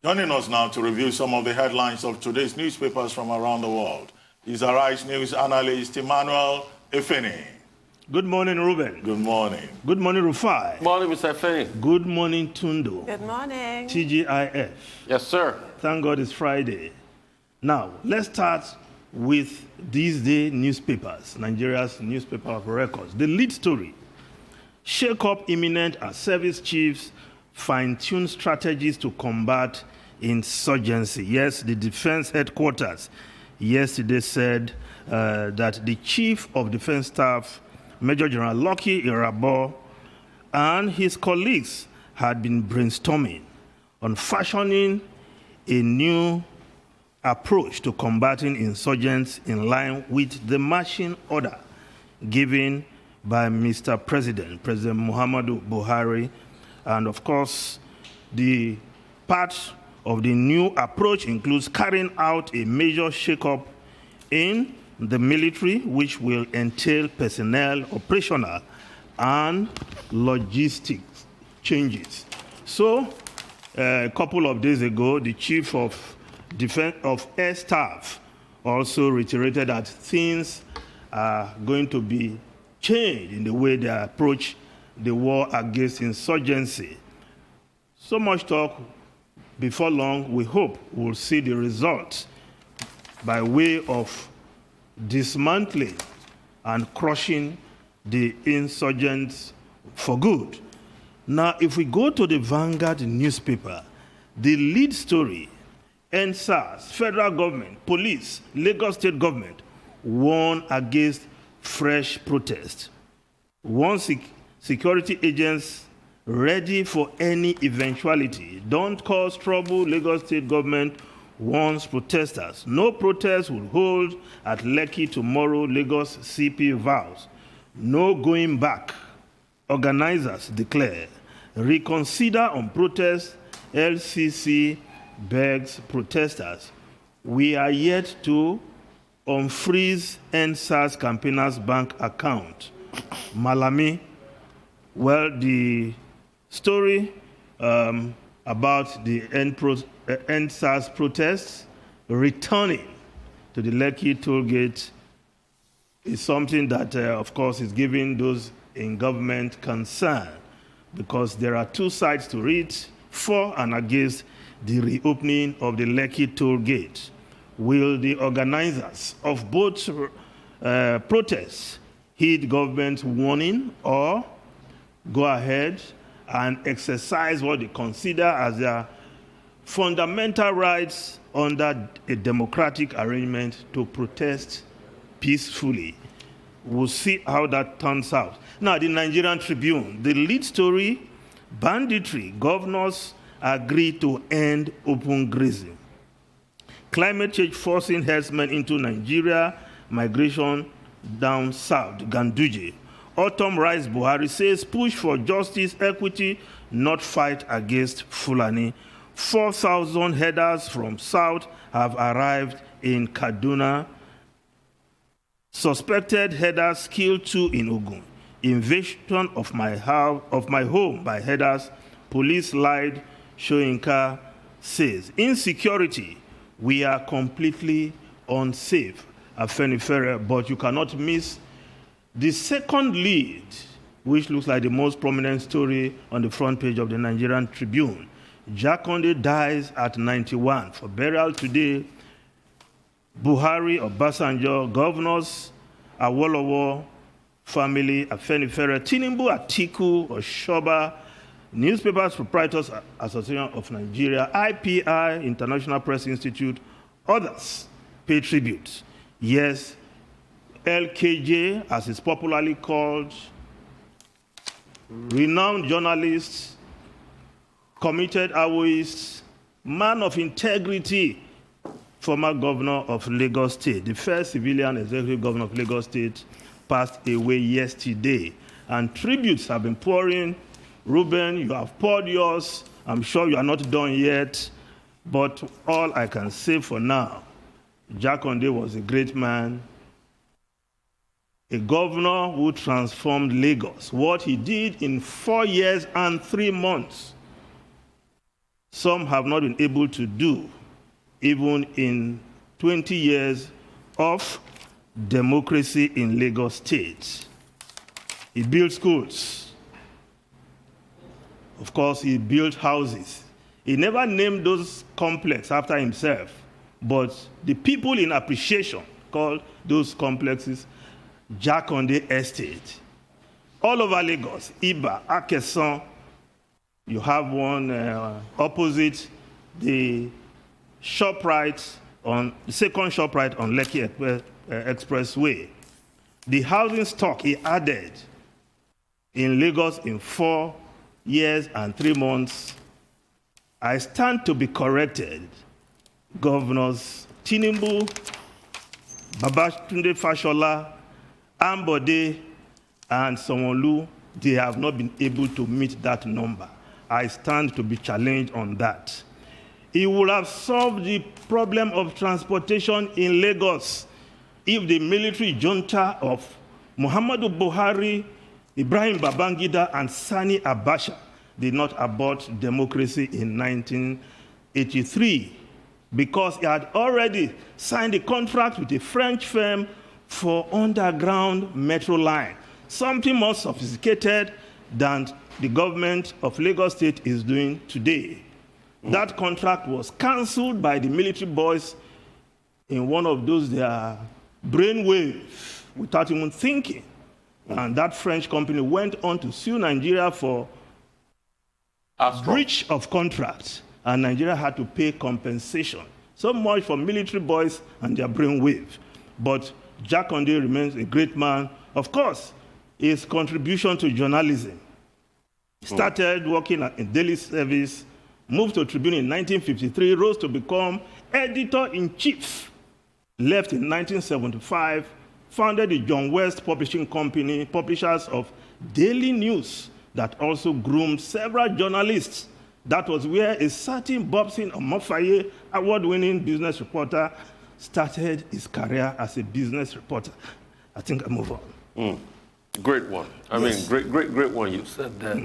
Joining us now to review some of the headlines of today's newspapers from around the world is Arise News analyst Emmanuel Efeni. Good morning, Ruben. Good morning. Good morning, Rufai. Good morning, Mr. Efeni. Good morning, Tundo. Good morning. TGIF. Yes, sir. Thank God it's Friday. Now, let's start with these day newspapers, Nigeria's newspaper of records. The lead story: shake up imminent as service chiefs fine-tune strategies to combat insurgency. Yes, the defense headquarters yesterday said that the Chief of Defense Staff, Major General Lucky Irabo, and his colleagues had been brainstorming on fashioning a new approach to combating insurgents in line with the marching order given by Mr. President Muhammadu Buhari. And of course, the part of the new approach includes carrying out a major shake-up in the military, which will entail personnel, operational, and logistics changes. So, a couple of days ago, the Chief of Air Staff also reiterated that things are going to be changed in the way they approach the war against insurgency. So much talk. Before long, we hope we'll see the results by way of dismantling and crushing the insurgents for good. Now, if we go to the Vanguard newspaper, the lead story: NSAS, federal government, police, Lagos state government warn against fresh protests. One security agents ready for any eventuality. Don't cause trouble, Lagos state government warns protesters. No protest will hold at Lekki tomorrow, Lagos CP vows. No going back, organizers declare. Reconsider on protest, LCC begs protesters. We are yet to unfreeze NSAS campaigners' bank account. Malami. Well, the story about the NSAS protests returning to the Lekki toll gate is something that, of course, is giving those in government concern, because there are two sides to it, for and against the reopening of the Lekki toll gate. Will the organizers of both protests heed government's warning or go ahead and exercise what they consider as their fundamental rights under a democratic arrangement to protest peacefully? We'll see how that turns out. Now, the Nigerian Tribune, the lead story: banditry, governors agree to end open grazing. Climate change forcing herdsmen into Nigeria, migration down south, Ganduje. Autumn rise, Buhari says push for justice, equity, not fight against Fulani. 4,000 headers from south have arrived in Kaduna. Suspected headers killed 2 in Ogun. Invasion of my home by headers. Police lied, Shoyinka says. Insecurity, we are completely unsafe. Afenifere, but you cannot miss the second lead, which looks like the most prominent story on the front page of the Nigerian Tribune. Jakonde dies at 91. For burial today, Buhari, Obasanjo, governors, Awolowo, family, Afenifere, Tinubu, Atiku, Oshoba, Newspapers Proprietors Association of Nigeria, IPI, International Press Institute, others pay tribute. Yes, LKJ, as is popularly called, renowned journalist, committed Awoist, man of integrity, former governor of Lagos State, the first civilian executive governor of Lagos State, passed away yesterday. And tributes have been pouring. Ruben, you have poured yours. I'm sure you are not done yet. But all I can say for now, Jakonde was a great man, a governor who transformed Lagos. What he did in 4 years and 3 months some have not been able to do, even in 20 years of democracy in Lagos State. He built schools. Of course, he built houses. He never named those complexes after himself, but the people in appreciation called those complexes Jakonde Estate. All over Lagos, Iba, Akesan, you have one opposite the ShopRite on the second ShopRite on Lekki Expressway. The housing stock he added in Lagos in 4 years and 3 months, I stand to be corrected. Governors Tinubu, Babatunde Fashola, Ambode, and Sanwo-Olu, they have not been able to meet that number. I stand to be challenged on that. It would have solved the problem of transportation in Lagos if the military junta of Muhammadu Buhari, Ibrahim Babangida, and Sani Abacha did not abort democracy in 1983, because he had already signed a contract with a French firm for underground metro line, something more sophisticated than the government of Lagos State is doing today. That contract was cancelled by the military boys in one of those their brainwaves without even thinking. And that French company went on to sue Nigeria for breach of contract, and Nigeria had to pay compensation. So much for military boys and their brainwave. But Jakonde remains a great man. Of course, his contribution to journalism. He started working in daily service, moved to Tribune in 1953, rose to become editor-in-chief, left in 1975, founded the John West Publishing Company, publishers of daily news that also groomed several journalists. That was where a certain Bobson Omofaye, award-winning business reporter, started his career as a business reporter. I think I move on. Great one. I mean, great one. You said that.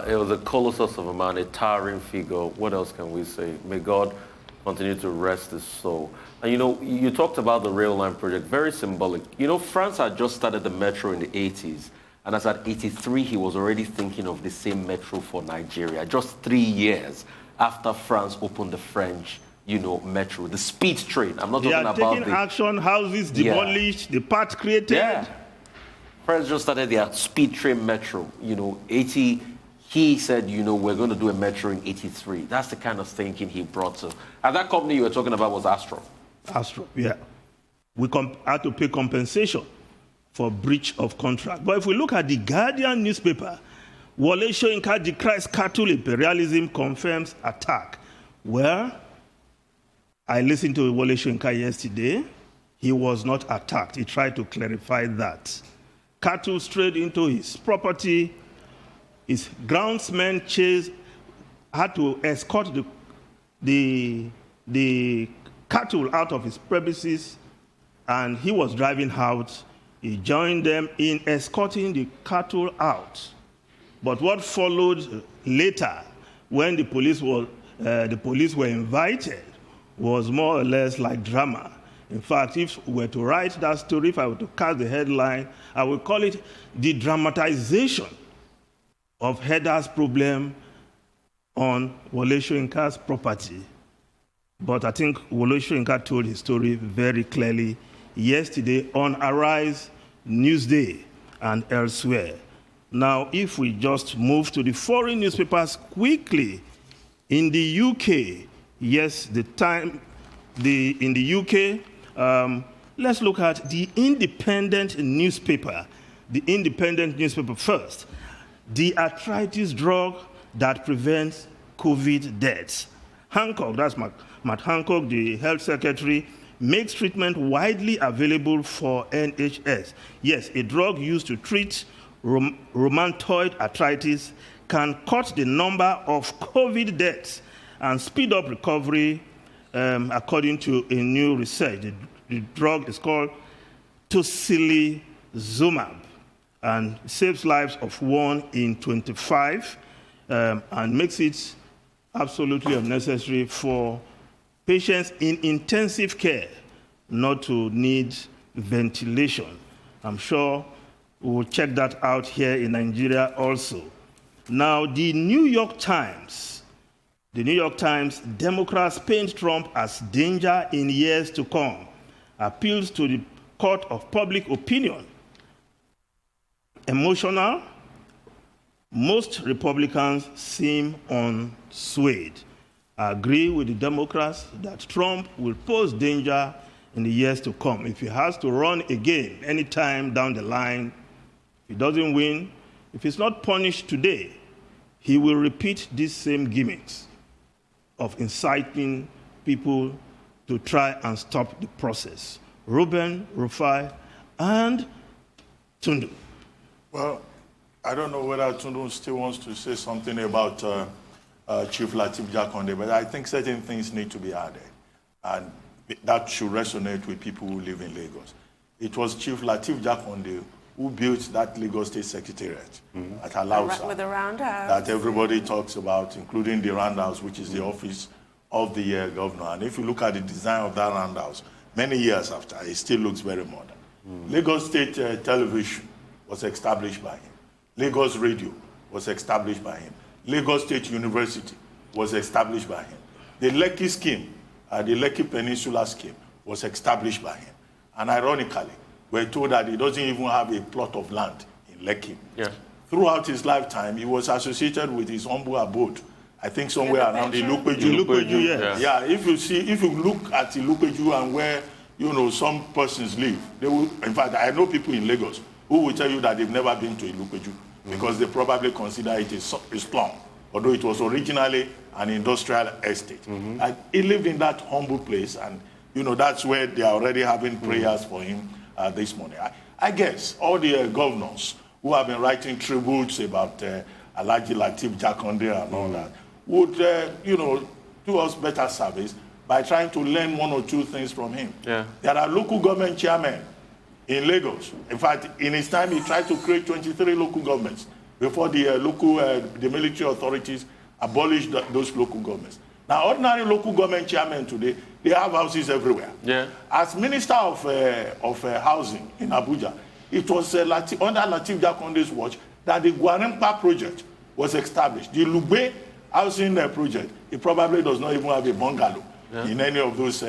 It was a colossus of a man, a towering figure. What else can we say? May God continue to rest his soul. And you know, you talked about the rail line project, very symbolic. You know, France had just started the metro in the 80s. And as at 83, he was already thinking of the same metro for Nigeria, just 3 years after France opened the French, you know, metro, the speed train. I'm not talking about taking action, houses demolished, the path created. Yeah. France just started their speed train metro, you know, 80. He said, you know, we're going to do a metro in 83. That's the kind of thinking he brought to. And that company you were talking about was Astro. Astro, yeah. We had to pay compensation for breach of contract. But if we look at the Guardian newspaper, Wole Soyinka decries cattle imperialism, confirms attack. Well, I listened to Wole Soyinka yesterday. He was not attacked. He tried to clarify that. Cattle strayed into his property. His groundsmen had to escort the cattle out of his premises, and he was driving out. He joined them in escorting the cattle out. But what followed later, when the police were invited, was more or less like drama. In fact, if we were to write that story, if I were to cast the headline, I would call it the dramatization of Heda's problem on Wole Soyinka's property. But I think Wole Soyinka told his story very clearly yesterday on Arise, Newsday, and elsewhere. Now, if we just move to the foreign newspapers quickly, in the UK, yes, in the UK, let's look at the Independent newspaper. The Independent newspaper first. The arthritis drug that prevents COVID deaths. Hancock, that's Matt Hancock, the health secretary, makes treatment widely available for NHS. Yes, a drug used to treat rheumatoid arthritis can cut the number of COVID deaths and speed up recovery, according to a new research. The drug is called tocilizumab and saves lives of 1 in 25 and makes it absolutely unnecessary for patients in intensive care not to need ventilation. I'm sure we'll check that out here in Nigeria also. Now, the New York Times, Democrats paint Trump as danger in years to come, appeals to the court of public opinion. Emotional, most Republicans seem unswayed. I agree with the Democrats that Trump will pose danger in the years to come. If he has to run again anytime down the line, if he doesn't win, if he's not punished today, he will repeat these same gimmicks of inciting people to try and stop the process. Ruben, Rufai, and Tundu. Well, I don't know whether Tundu still wants to say something about Chief Lateef Jakonde, but I think certain things need to be added, and that should resonate with people who live in Lagos. It was Chief Lateef Jakonde who built that Lagos State Secretariat at Alausa, with the roundhouse that everybody talks about, including the roundhouse, which is the office of the governor. And if you look at the design of that roundhouse, many years after, it still looks very modern. Lagos State Television was established by him. Lagos Radio was established by him. Lagos State University was established by him. The Lekki scheme, the Lekki Peninsula scheme, was established by him. And ironically, we're told that he doesn't even have a plot of land in Lekki. Yeah. Throughout his lifetime, he was associated with his humble abode, I think somewhere around Ilupeju. Yeah, if you look at Ilupeju and where, some persons live, they will, in fact, I know people in Lagos who will tell you that they've never been to Ilupeju because they probably consider it a slum, although it was originally an industrial estate. And he lived in that humble place, and that's where they are already having prayers for him this morning. I guess all the governors who have been writing tributes about Alhaji Lateef Jakonde and all that would, do us better service by trying to learn one or two things from him. Yeah. There are local government chairmen in Lagos. In fact, in his time, he tried to create 23 local governments before the the military authorities abolished those local governments. Now, ordinary local government chairmen today, they have houses everywhere. Yeah. As Minister of Housing in Abuja, it was under Lateef Jakonde's watch that the Gwarimpa project was established. The Lugbe housing project, it probably does not even have a bungalow in any of those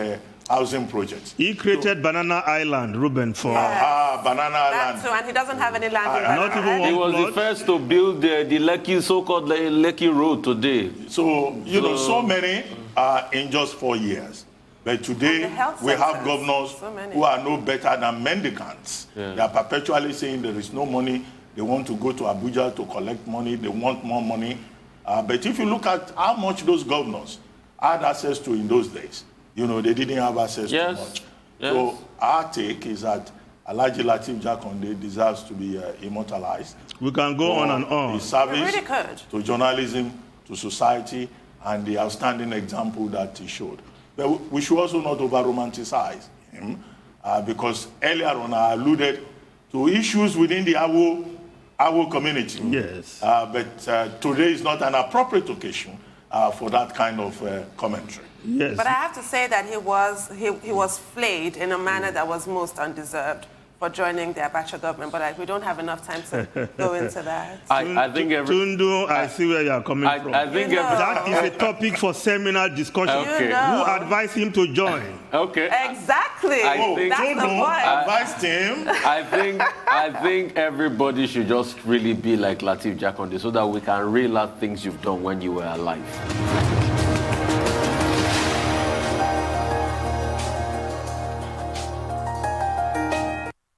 housing projects. He created Banana Island, Ruben, for... Banana Island. And he doesn't have any land in Banana Island. He was the first to build the Lekki, so-called Lekki Road today. So, so many in just 4 years. But today, we have governors who are no better than mendicants. Yeah. They are perpetually saying there is no money. They want to go to Abuja to collect money. They want more money. But if you look at how much those governors had access to in those days, they didn't have access to much. Yes. So our take is that Alhaji Lateef Jakonde deserves to be immortalized. We can go on and on. His service to journalism, to society, and the outstanding example that he showed. But we should also not over-romanticize him, because earlier on I alluded to issues within the Awo community. Yes. But today is not an appropriate occasion for that kind of commentary. Yes. But I have to say that he was flayed in a manner that was most undeserved for joining the Abacha government, but we don't have enough time to go into that. I think Tundu, I see where you are coming from. I think that is a topic for seminar discussion. Okay. Who advised him to join? Okay. Exactly. That's the point. Advised him. I think everybody should just really be like Lateef Jakonde so that we can reel out things you've done when you were alive.